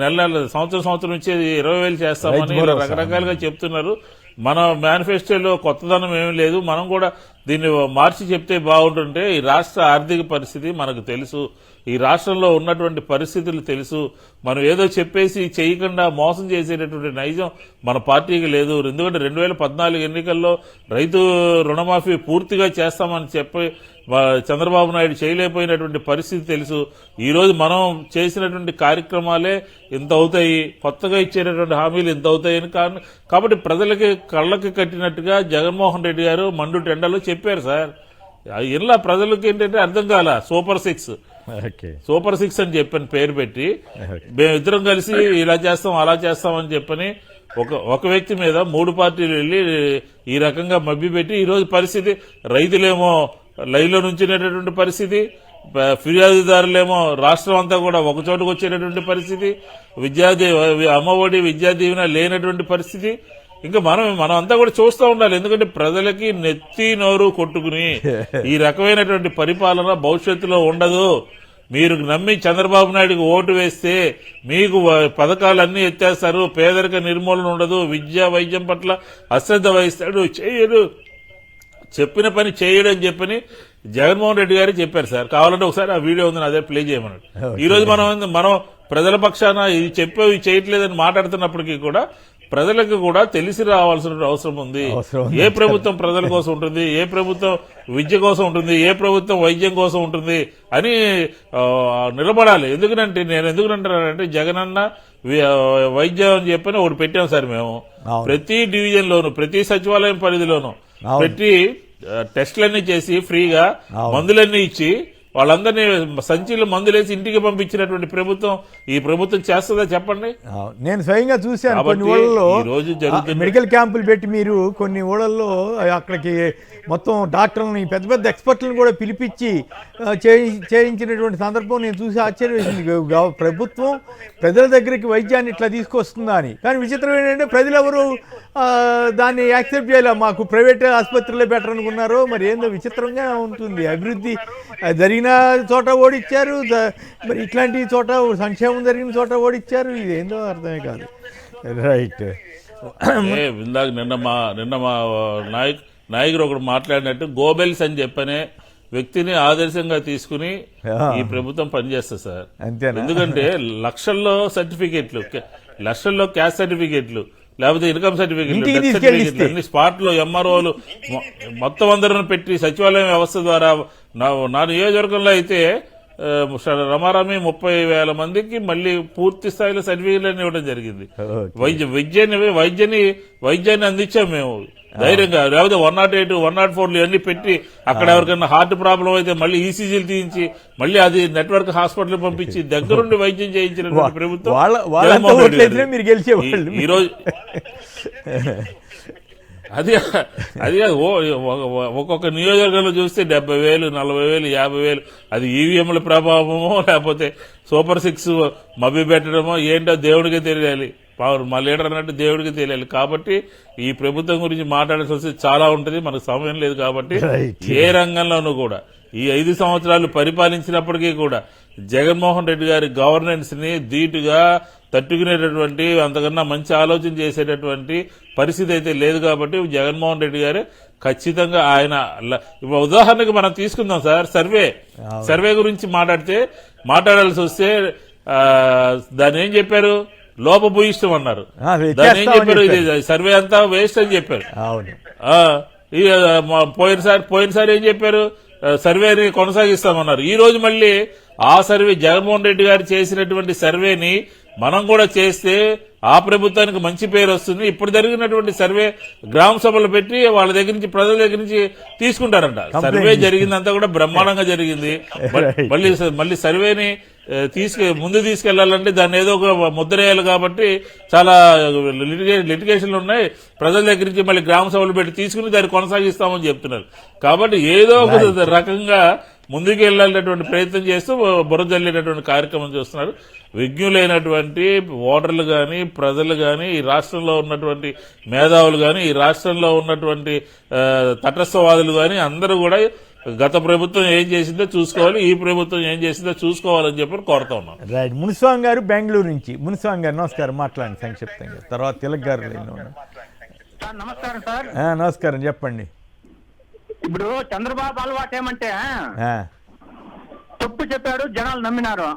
నెల సంవత్సరం నుంచి 20,000 చేస్తామని రకరకాలుగా చెప్తున్నారు. మన మేనిఫెస్టోలో కొత్తదనం ఏమీ లేదు. మనం కూడా దీన్ని మార్చి చెప్తే బాగుంటుంటే, ఈ రాష్ట్ర ఆర్థిక పరిస్థితి మనకు తెలుసు, ఈ రాష్ట్రంలో ఉన్నటువంటి పరిస్థితులు తెలుసు. మనం ఏదో చెప్పేసి చేయకుండా మోసం చేసేటటువంటి నైజం మన పార్టీకి లేదు. ఎందుకంటే 2014 ఎన్నికల్లో రైతు రుణమాఫీ పూర్తిగా చేస్తామని చెప్పి చంద్రబాబు నాయుడు చేయలేకపోయినటువంటి పరిస్థితి తెలుసు. ఈ రోజు మనం చేసినటువంటి కార్యక్రమాలే ఇంత అవుతాయి, కొత్తగా ఇచ్చేటటువంటి హామీలు ఇంత అవుతాయని కాబట్టి ప్రజలకి కళ్ళకి కట్టినట్టుగా జగన్మోహన్ రెడ్డి గారు మండు టెండలో చెప్పారు సార్. ఇలా ప్రజలకి ఏంటంటే అర్థం కాల. సూపర్ 6 అని చెప్పని పేరు పెట్టి మేమిద్దరం కలిసి ఇలా చేస్తాం అలా చేస్తాం అని చెప్పని ఒక వ్యక్తి మీద 3 పార్టీలు వెళ్లి ఈ రకంగా మభ్యపెట్టి ఈరోజు పరిస్థితి, రైతులేమో లైన్లో నుంచినటువంటి పరిస్థితి, ఫిర్యాదుదారులేమో రాష్ట్రం అంతా కూడా ఒక చోటుకు వచ్చేటటువంటి పరిస్థితి, అమ్మఒడి విద్యా దీవెన లేనటువంటి పరిస్థితి. ఇంకా మనం అంతా కూడా చూస్తూ ఉండాలి. ఎందుకంటే ప్రజలకి నెత్తి నోరు కొట్టుకుని ఈ రకమైనటువంటి పరిపాలన భవిష్యత్తులో ఉండదు. మీరు నమ్మి చంద్రబాబు నాయుడుకి ఓటు వేస్తే మీకు పథకాలన్నీ ఎత్తేస్తారు, పేదరిక నిర్మూలన ఉండదు, విద్య వైద్యం పట్ల అశ్రద్ధ వహిస్తాడు, చేయడు, చెప్పిన పని చేయడు అని చెప్పని జగన్మోహన్ రెడ్డి గారు చెప్పారు సార్. కావాలంటే ఒకసారి ఆ వీడియో ఉంది, అదే ప్లే చేయమన్నాడు. ఈ రోజు మనం ప్రజల పక్షాన ఇది చెప్పేవి చేయట్లేదని మాట్లాడుతున్నప్పటికీ కూడా ప్రజలకు కూడా తెలిసి రావాల్సిన అవసరం ఉంది. ఏ ప్రభుత్వం ప్రజల కోసం ఉంటుంది, ఏ ప్రభుత్వం విద్య కోసం ఉంటుంది, ఏ ప్రభుత్వం వైద్యం కోసం ఉంటుంది అని నిలబడాలి. నేను ఎందుకంటానంటే జగనన్న వైద్యం అని చెప్పని ఒకటి పెట్టాం సార్. మేము ప్రతి డివిజన్ లోను, ప్రతి సచివాలయం పరిధిలోను పెట్టి టెస్టులన్నీ చేసి ఫ్రీగా మందులన్నీ ఇచ్చి వాళ్ళందరినీ సంచిలో మందులేసి ఇంటికి పంపించినటువంటి ప్రభుత్వం ఈ ప్రభుత్వం చేస్తుందా చెప్పండి? నేను స్వయంగా చూశాను. కొన్ని ఊళ్ళలో మెడికల్ క్యాంపులు పెట్టి మీరు కొన్ని ఊళ్ళల్లో అక్కడికి మొత్తం డాక్టర్లని పెద్ద పెద్ద ఎక్స్పర్ట్లను కూడా పిలిపించి చేయించినటువంటి సందర్భం నేను చూసి ఆశ్చర్యవేసింది. ప్రభుత్వం ప్రజల దగ్గరికి వైద్యాన్ని ఇట్లా తీసుకొస్తుందా అని. కానీ విచిత్రం ఏంటంటే ప్రజలు ఎవరు దాన్ని యాక్సెప్ట్ చేయలే. మాకు ప్రైవేట్ ఆసుపత్రులే బెటర్ అనుకున్నారు. మరి ఏందో విచిత్రంగా ఉంటుంది. అభివృద్ధి జరిగిన చోట ఓడిచ్చారు, మరి ఇట్లాంటి చోట సంక్షేమం జరిగిన చోట ఓడిచ్చారు. ఇది ఏందో అర్థమే కాదు. రైట్. ఇందాక నిన్న మా నాయకుడు ఒకడు మాట్లాడినట్టు గోబెల్స్ అని చెప్పనే వ్యక్తిని ఆదర్శంగా తీసుకుని ఈ ప్రభుత్వం పనిచేస్తుంది సార్. ఎందుకంటే లక్షల్లో సర్టిఫికేట్లు, లక్షల్లో క్యాస్ట్ సర్టిఫికేట్లు, లేకపోతే ఇన్కమ్ సర్టిఫికేట్లు అన్ని స్పాట్ లో ఎంఆర్ఓలు మొత్తం అందరూ పెట్టి సచివాలయం వ్యవస్థ ద్వారా నా నియోజకవర్గంలో అయితే రమారామి 30,000 మందికి మళ్ళీ పూర్తి స్థాయిలో సర్టిఫికేట్లను ఇవ్వడం జరిగింది. వైద్యాన్ని అందించాం మేము ధైర్యంగా. లేకపోతే 108, 104 ఇవన్నీ పెట్టి అక్కడ ఎవరికైనా హార్ట్ ప్రాబ్లం అయితే మళ్ళీ ఈసీజీలు తీయించి మళ్ళీ అది నెట్వర్క్ హాస్పిటల్ పంపించి దగ్గరుండి వైద్యం చేయించినటువంటి ప్రభుత్వం ఈరోజు. అది ఒక్కొక్క నియోజకవర్గంలో చూస్తే 70,000, 40,000, 50,000 అది ఈవీఎంల ప్రభావమో లేకపోతే సూపర్ 6 మభ్య పెట్టడమో ఏంటో దేవుడికే తెలియాలి. మా లీడర్ అన్నట్టు దేవుడికి తెలియాలి. కాబట్టి ఈ ప్రభుత్వం గురించి మాట్లాడాల్సి వస్తే చాలా ఉంటుంది, మనకు సమయం లేదు. కాబట్టి ఏ రంగంలోనూ కూడా ఈ 5 సంవత్సరాలు పరిపాలించినప్పటికీ కూడా జగన్మోహన్ రెడ్డి గారి గవర్నెన్స్ ని ధీటుగా తట్టుకునేటటువంటి, అంతకన్నా మంచి ఆలోచన చేసేటటువంటి పరిస్థితి అయితే లేదు. కాబట్టి జగన్మోహన్ రెడ్డి గారు ఖచ్చితంగా ఆయన ఉదాహరణకు మనం తీసుకుందాం సార్. సర్వే గురించి మాట్లాడాల్సి వస్తే దాన్ని ఏం చెప్పారు? లోపభూయిష్టం అన్నారు. దాన్ని ఏం చెప్పారు? ఇది సర్వే అంతా వేస్ట్ అని చెప్పారు. పోయినసారి ఏం చెప్పారు? సర్వేని కొనసాగిస్తామన్నారు. ఈ రోజు మళ్ళీ ఆ సర్వే జగన్మోహన్ రెడ్డి గారు చేసినటువంటి సర్వేని మనం కూడా చేస్తే ఆ ప్రభుత్వానికి మంచి పేరు వస్తుంది. ఇప్పుడు జరిగినటువంటి సర్వే గ్రామ సభలు పెట్టి వాళ్ళ దగ్గర నుంచి ప్రజల దగ్గర నుంచి తీసుకుంటారంట. సర్వే జరిగిందంతా కూడా బ్రహ్మాండంగా జరిగింది. మళ్ళీ సర్వేని ముందు తీసుకెళ్లాలంటే దాన్ని ఏదో ఒక ముద్ర వేయాలి కాబట్టి చాలా లిటిగేషన్లు ఉన్నాయి. ప్రజల దగ్గర నుంచి మళ్ళీ గ్రామ సభలు పెట్టి తీసుకుని దాన్ని కొనసాగిస్తామని చెప్తున్నారు. కాబట్టి ఏదో ఒక రకంగా ముందుకు వెళ్లాలనేటువంటి ప్రయత్నం చేస్తూ బురదల్లేటటువంటి కార్యక్రమం చేస్తున్నారు. విజ్ఞులైనటువంటి ఓటర్లు కానీ, ప్రజలు కానీ, ఈ రాష్ట్రంలో ఉన్నటువంటి మేధావులు కానీ, ఈ రాష్ట్రంలో ఉన్నటువంటి తటస్థవాదులు కానీ అందరూ కూడా గత ప్రభుత్వం ఏం చేసిందో చూసుకోవాలి, ఈ ప్రభుత్వం ఏం చేసిందో చూసుకోవాలని చెప్పి కోరుతా ఉన్నాం. రైట్. మునిస్వామి గారు బెంగళూరు నుంచి. మునిస్వామి గారు నమస్కారం, మాట్లాడండి సంక్షిప్తంగా. తర్వాత తిలక్ గారు నమస్కారం సార్. నమస్కారం, చెప్పండి. ఇప్పుడు చంద్రబాబు అలవాటు ఏమంటే తప్పు చెప్పాడు, జనాలు నమ్మినారు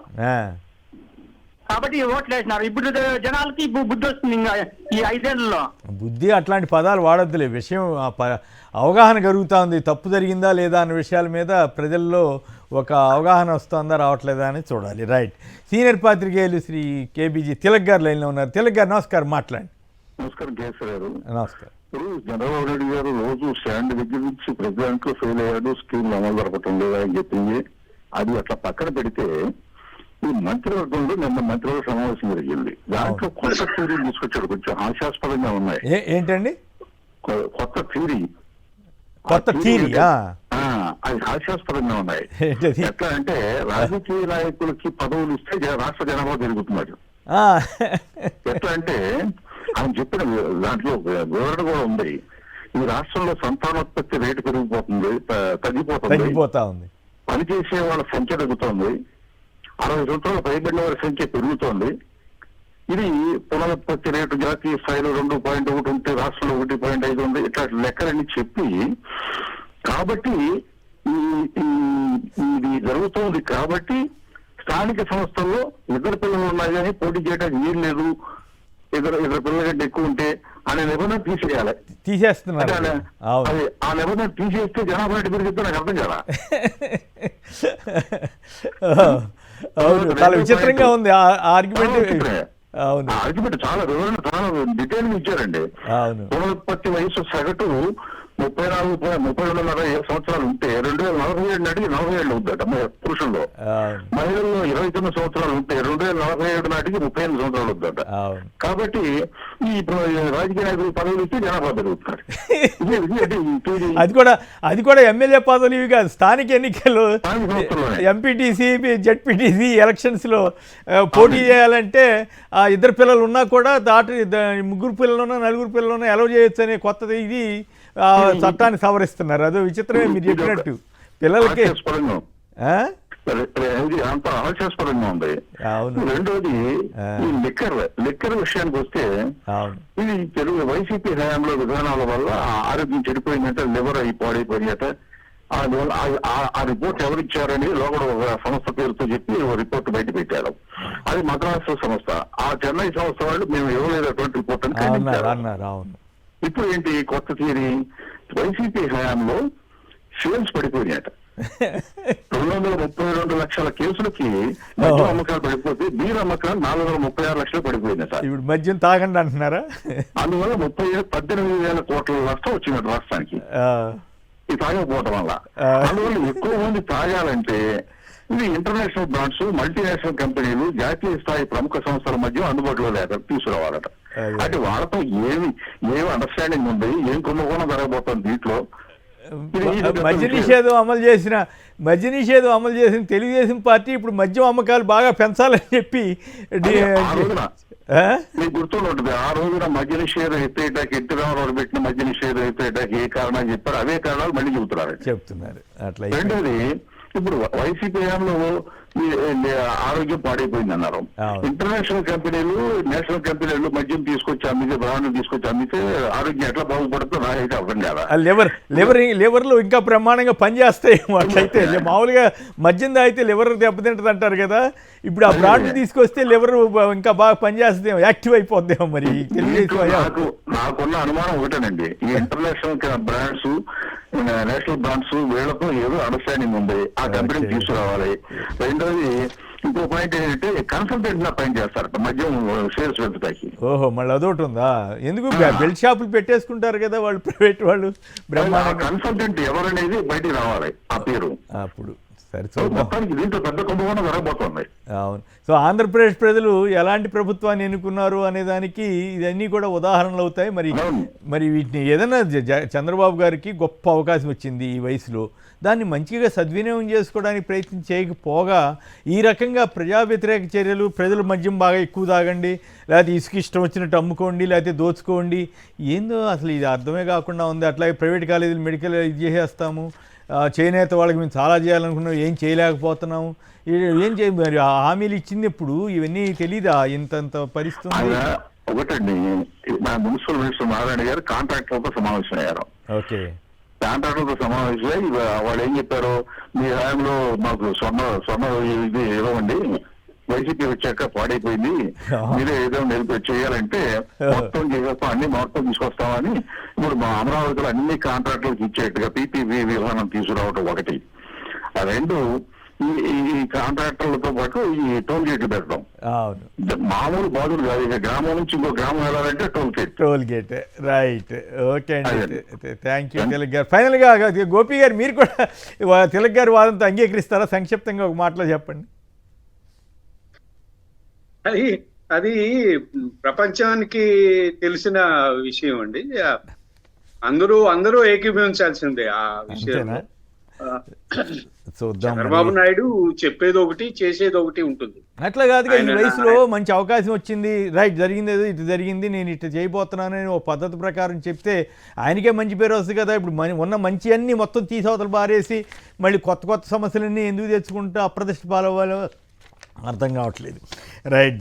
కాబట్టి ఓట్లు వేసినారు. ఇప్పుడు జనాలకి బుద్ధి వస్తుంది ఇంకా ఈ 5 ఏళ్లలో. బుద్ధి అట్లాంటి పదాలు వాడొద్దులే. విషయం అవగాహన కలుగుతా ఉంది. తప్పు జరిగిందా లేదా అన్న విషయాల మీద ప్రజల్లో ఒక అవగాహన వస్తుందా రావట్లేదా అని చూడాలి. రైట్. సీనియర్ పాత్రికేయులు శ్రీ కేబీజీ తిలక్ గారు లైన్లో ఉన్నారు. తిలక్ గారు నమస్కారం, మాట్లాడండి. నమస్కారం కేసీఆర్ గారు. నమస్కారం. ఇప్పుడు చంద్రబాబు నాయుడు గారు రోజు స్టాండ్ దగ్గర నుంచి ప్రెసిడెంట్ ఫెయిల్ అయ్యాడు, స్కీమ్లు అమలు జరపటం లేదా అని చెప్పింది. అది అట్లా పక్కన పెడితే ఈ మంత్రివర్గంలో నిన్న మంత్రివర్గ సమావేశం జరిగింది. దాంట్లో కొత్త థియరీ తీసుకొచ్చాడు, కొంచెం హాస్యాస్పదంగా ఉన్నాయి. ఏంటండి కొత్త థియరీ? కొత్త థియరీ అది హాస్యాస్పదంగా ఉన్నాయి. ఎట్లా అంటే రాజకీయ నాయకులకి పదవులు ఇస్తే రాష్ట్ర జనాభా పెరుగుతున్నాడు. ఎట్లా అంటే ఆయన చెప్పిన దాంట్లో వివరణ కూడా ఉంది. ఈ రాష్ట్రంలో సంతానోత్పత్తి రేటు పెరిగిపోతుంది, తగ్గిపోతా ఉంది. పనిచేసే వాళ్ళ సంఖ్య తగ్గుతోంది. 60 సంవత్సరాల పైబడిన వారి సంఖ్య పెరుగుతోంది. ఇది పునరుత్పత్తి రేటు జాతీయ స్థాయిలో 2.1 ఉంటే రాష్ట్రంలో 1.5 ఉంది. ఇట్లా లెక్కలన్నీ చెప్పి కాబట్టి ఇది జరుగుతోంది. కాబట్టి స్థానిక సంస్థల్లో 2 పిల్లలు ఉన్నాయి కానీ పోటీ చేయడానికి వీలు లేదు, 2 పిల్లల కంటే ఎక్కువ ఉంటే అనే నిబంధన తీసేస్తున్నారు. ఆ నిబంధన తీసేస్తే జనాభా రేటు పెరిగితే నాకు అర్థం కదా. అవును, చాలా విచిత్రంగా ఉంది ఆర్గ్యుమెంట్. అవును, ఆర్గ్యుమెంట్ చాలా వివరణ, చాలా డీటెయిల్ ఇచ్చారండి. పునరుత్పత్తి వయసు సగటు 32.5 సంవత్సరాలు ఉంటే 2047 నాటికి 40 ఏళ్ళు అవుద్దట పురుషుల్లో. మహిళల్లో 29 సంవత్సరాలు ఉంటే 2047 నాటికి 35 సంవత్సరాలు అవుద్దట. కాబట్టి ఈ రాజకీయ నాయకులు పదవులు ఇస్తే జనాభా పెరుగుతున్నారు. అది కూడా ఎమ్మెల్యే పదవులు ఇవి కాదు, స్థానిక ఎన్నికలు, ఎంపీటీసీ, జెడ్పీటీసీ ఎలక్షన్స్ లో పోటీ చేయాలంటే ఆ 2 పిల్లలు ఉన్నా కూడా దాటి 3 పిల్లలున్నా 4 పిల్లలున్నా అలౌ చేయొచ్చు అనే కొత్తది ఇది చట్టాన్ని సవరిస్తున్నారు. అదో విచిత్రమే మీరు చెప్పినట్టు. పిల్లలకి అంత హాస్యాస్పదంగా ఉంది. రెండోది ఈ లిక్కర్ విషయానికి వస్తే ఇది తెలుగు వైసీపీ హయాంలో విధానాల వల్ల ఆరోగ్యం చెడిపోయిందంటే, లివర్ పాడైపోయినట. ఆ రిపోర్ట్ ఎవరిచ్చారని లోపల ఒక సంస్థ పేరుతో చెప్పి రిపోర్ట్ బయట పెట్టారు. అది మద్రాసు సంస్థ. ఆ చెన్నై సంస్థ వాళ్ళు మేము ఇవ్వలేదు అటువంటి రిపోర్ట్ అని ఖండించారు. ఇప్పుడు ఏంటి కొత్త థియరీ? వైసీపీ హయాంలో సేల్స్ పడిపోయినాయట. 232 లక్షల కేసులకి మద్యం అమ్మకాలు పడిపోతే బీర్ అమ్మకాలు 436 లక్షలు పడిపోయినాయి సార్. ఇప్పుడు మద్యం తాగండి అంటున్నారా? అందువల్ల 18,000 కోట్ల నష్టం వచ్చింది రాష్ట్రానికి ఈ తాగకపోవడం వల్ల. అందువల్ల ఎక్కువ మంది తాగాలంటే ఇది ఇంటర్నేషనల్ బ్రాండ్స్, మల్టీనేషనల్ కంపెనీలు, జాతీయ స్థాయి ప్రముఖ సంస్థల మధ్య అందుబాటులో లేక తీసుకురావాలట. అంటే వాళ్ళతో ఏమి అండర్స్టాండింగ్ ఉంది, ఏం కుంభకోణం జరగబోతుంది దీంట్లో. మద్య నిషేధం అమలు చేసిన తెలుగుదేశం పార్టీ ఇప్పుడు మద్యం అమ్మకాలు బాగా పెంచాలని చెప్పి మీకు గుర్తుంటుంది. ఆ రోజున మద్య నిషేధం ఎత్తేటాకి ఎన్టీ రామారావు పెట్టిన మద్య నిషేధం ఎత్తేటాకి ఏ కారణాలు చెప్పారు, అవే కారణాలు మళ్ళీ చెబుతున్నారు. రెండోది, ఇప్పుడు వైసీపీ హయాంలో ఆరోగ్యం పాడైపోయింది అన్నారు. ఇంటర్నేషనల్ కంపెనీలు, నేషనల్ కంపెనీలు మద్యం తీసుకొచ్చి అమ్మితే, బ్రాండ్లు తీసుకొచ్చి అమ్మితే ఆరోగ్యం ఎట్లా బాగుపడుతుందో నాకైతే అర్థం కాదా. లివర్లు ఇంకా బ్రహ్మాండంగా పనిచేస్తాయి. అట్లయితే మామూలుగా మద్యం తాగితే లివర్ దెబ్బతింటది అంటారు కదా. ఇప్పుడు ఆ బ్రాండ్ తీసుకొస్తే లివర్ ఇంకా బాగా పనిచేస్తుందేమో, యాక్టివ్ అయిపోద్దేమో. మరి నాకున్న అనుమానం ఒకటేనండి, ఈ ఇంటర్నేషనల్ బ్రాండ్స్, నేషనల్ బ్రాండ్స్ వీళ్లతో ఏదో అండర్స్టాండింగ్ ఉంది, ఆ కంపెనీ తీసుకురావాలి. రెండోది ఇంకో పాయింట్ ఏంటంటే కన్సల్టెంట్ లా పని చేస్తారు మద్యం సేల్స్ పెంచడానికి. ఓహో, మళ్ళీ అదొకటి ఉందా? ఎందుకు బెల్ట్ షాపులు పెట్టేసుకుంటారు కదా వాళ్ళు, ప్రైవేట్ వాళ్ళు బ్రహ్మాండంగా. కన్సల్టెంట్ ఎవరనేది బయటికి రావాలి ఆ పేరు. అప్పుడు సరే చూద్దాం. మొత్తానికి దీంట్లో పెద్ద కుంభకోణం జరగబోతుంది. అవును. సో ఆంధ్రప్రదేశ్ ప్రజలు ఎలాంటి ప్రభుత్వాన్ని ఎన్నుకున్నారు అనే దానికి ఇవన్నీ కూడా ఉదాహరణలు అవుతాయి. మరి వీటిని ఏదైనా చంద్రబాబు గారికి గొప్ప అవకాశం వచ్చింది ఈ వయసులో, దాన్ని మంచిగా సద్వినియోగం చేసుకోవడానికి ప్రయత్నం చేయకపోగా ఈ రకంగా ప్రజా వ్యతిరేక చర్యలు, ప్రజలు మద్యం బాగా ఎక్కువ తాగండి, లేకపోతే ఇసుక ఇష్టం వచ్చినట్టు అమ్ముకోండి, లేకపోతే దోచుకోండి, ఏందో అసలు ఇది అర్థమే కాకుండా ఉంది. అట్లాగే ప్రైవేట్ కాలేజీలు మెడికల్ ఇది చేసేస్తాము, చేనేత వాళ్ళకి మేము చాలా చేయాలనుకున్నాం, ఏం చేయలేకపోతున్నాము, ఏం చేయ మరి హామీలు ఇచ్చింది ఎప్పుడు ఇవన్నీ తెలీదా? ఇంతంత పరిస్థితి. ఒకటండి, మున్సిపల్ మినిస్టర్ నారాయణ గారు కాంట్రాక్టర్లతో సమావేశం అయ్యారు. ఓకే, కాంట్రాక్టర్లతో సమావేశమై వాళ్ళు ఏం చెప్పారు, మీ హయాంలో మాకు స్వర్ణ ఇది ఇవ్వండి, వైసీపీ వచ్చాక పాడైపోయింది, మీరే ఏదో చేయాలంటే మొత్తం చేసేస్తాం, అన్ని మొత్తం తీసుకొస్తామని ఇప్పుడు మా అమరావతిలో అన్ని కాంట్రాక్టులకు ఇచ్చేట్టుగా పీపీపీ విధానం తీసుకురావడం ఒకటి. రెండు, ఈ కాంట్రాక్టర్లతో పాటు ఈ టోల్ గేట్లు పెట్టడం. మామూలు బాధలు కాదు, ఇక గ్రామం నుంచి ఇంకో గ్రామం వెళ్ళాలంటే టోల్ గేట్. రైట్. ఓకే అండి, థ్యాంక్ యూ తిలక్ గారు. ఫైనల్గా గోపి గారు, మీరు కూడా తిలక్ గారి వాదంతో అంగీకరిస్తారా? సంక్షిప్తంగా ఒక మాటలో చెప్పండి. అది ప్రపంచానికి తెలిసిన విషయం అండి. అందరూ ఏకీభవించాల్సిందే ఆ విషయంలో. చంద్రబాబు నాయుడు చెప్పేది ఒకటి, చేసేది ఒకటి ఉంటుంది. అట్లా కాదుగా, ఈ వయసులో మంచి అవకాశం వచ్చింది, రైట్, జరిగింది ఏదో ఇటు జరిగింది, నేను ఇట్లా చేయబోతున్నానని ఒక పద్ధతి ప్రకారం చెప్తే ఆయనకే మంచి పేరు వస్తుంది కదా. ఇప్పుడు ఉన్న మంచి అన్నీ మొత్తం తీసవతలు బారేసి మళ్ళీ కొత్త సమస్యలన్నీ ఎందుకు తెచ్చుకుంటూ అప్రతిష్ట పాలవ్వాలో అర్థం కావట్లేదు. రైట్.